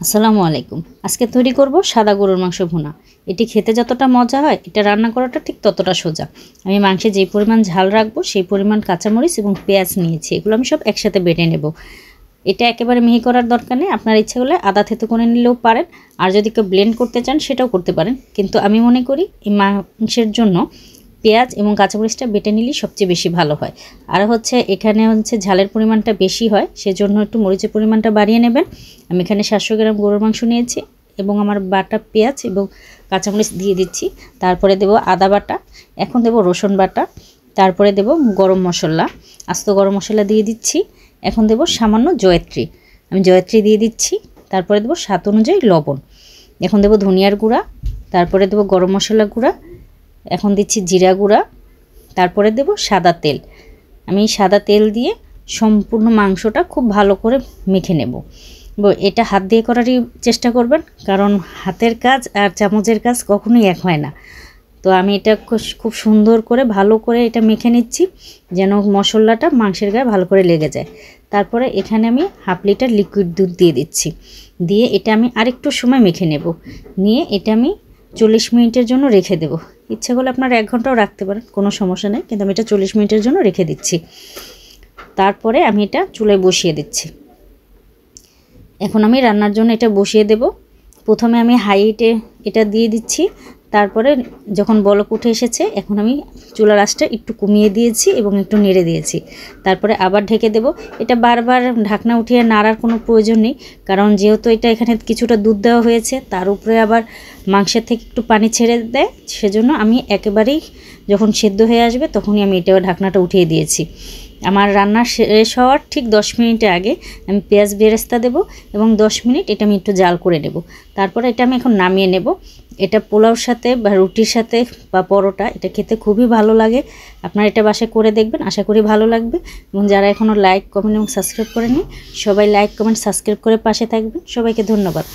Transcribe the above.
আসসালামু আলাইকুম। আজকে তৈরি করব সাদা গরুর মাংস ভুনা। এটি খেতে যতটা মজা হয়, এটা রান্না করাটা ঠিক ততটা সোজা। আমি মাংসে যে পরিমাণ ঝাল রাখবো সেই পরিমাণ কাঁচামরিচ এবং পেঁয়াজ নিয়েছি। এগুলো আমি সব একসাথে বেটে নেব। এটা একেবারে মিহি করার দরকার নেই, আপনার ইচ্ছে হলে আদা থেতো করে নিলেও পারেন, আর যদি কেউ ব্লেন্ড করতে চান সেটাও করতে পারেন। কিন্তু আমি মনে করি এই মাংসের জন্য পেঁয়াজ এবং কাঁচামরিচটা বেটে নিলেই সবচেয়ে বেশি ভালো হয়। আর এখানে ঝালের পরিমাণটা বেশি হয়, সেজন্য একটু মরিচের পরিমাণটা বাড়িয়ে নেবেন। আমি এখানে 700 গ্রাম গরুর মাংস নিয়েছি এবং আমার বাটা পেঁয়াজ এবং কাঁচামরিচ দিয়ে দিচ্ছি। তারপরে দেব আদা বাটা, এখন দেব রসুন বাটা, তারপরে দেব গরম মশলা, আস্ত গরম মশলা দিয়ে দিচ্ছি। এখন দেব সামান্য জয়ত্রী, আমি জয়ত্রী দিয়ে দিচ্ছি। তারপরে দেব স্বাদ অনুযায়ী লবণ। এখন দেব ধনিয়ার গুঁড়া, তারপরে দেব গরম মশলা গুঁড়া, এখন দিচ্ছি জিরা গুঁড়া, তারপরে দেব সাদা তেল। আমি সাদা তেল দিয়ে সম্পূর্ণ মাংসটা খুব ভালো করে মেখে নেব। এটা হাত দিয়ে করারই চেষ্টা করবেন, কারণ হাতের কাজ আর চামচের কাজ কখনোই এক হয় না। তো আমি এটা খুব সুন্দর করে ভালো করে এটা মেখে নিচ্ছি, যেন মশলাটা মাংসের গায়ে ভালো করে লেগে যায়। তারপরে এখানে আমি হাফ লিটার লিকুইড দুধ দিয়ে দিচ্ছি। দিয়ে এটা আমি আরেকটু সময় মেখে নেব। নিয়ে এটা আমি 40 মিনিটের জন্য রেখে দেব। ইচ্ছে করলে আপনারা 1 ঘন্টাও রাখতে পারেন, কোনো সমস্যা নেই, কিন্তু আমি এটা 40 মিনিটের জন্য রেখে দিচ্ছি। তারপরে আমি এটা চুলায় বসিয়ে দিচ্ছি। এখন আমি রান্নার জন্য এটা বসিয়ে দেব। প্রথমে আমি হাই হিটে এটা দিয়ে দিচ্ছি। তারপরে যখন বলক উঠে এসেছে, এখন আমি চুলার আঁচটা একটু কমিয়ে দিয়েছি এবং একটু নেড়ে দিয়েছি। তারপরে আবার ঢেকে দেব। এটা বারবার ঢাকনা উঠিয়ে নাড়ার কোনো প্রয়োজন নেই, কারণ যেহেতু এটা এখানে কিছুটা দুধ দেওয়া হয়েছে, তার উপরে আবার মাংসের থেকে একটু পানি ছেড়ে দেয়, সেজন্য আমি একেবারেই যখন সেদ্ধ হয়ে আসবে তখনই আমি এটা ঢাকনাটা উঠিয়ে দিয়েছি। আমার রান্না শেষ হওয়ার ঠিক 10 মিনিট আগে আমি পেঁয়াজ বেরেস্তা দেব এবং 10 মিনিট এটা আমি একটু জাল করে নেব। তারপরে এটা আমি এখন নামিয়ে নেব। এটা পোলাওর সাথে বা রুটির সাথে বা পরোটা, এটা খেতে খুবই ভালো লাগে। আপনারা এটা বাসায় করে দেখবেন, আশা করি ভালো লাগবে। এবং যারা এখনও লাইক, কমেন্ট এবং সাবস্ক্রাইব করেননি, সবাই লাইক, কমেন্ট, সাবস্ক্রাইব করে পাশে থাকবেন। সবাইকে ধন্যবাদ।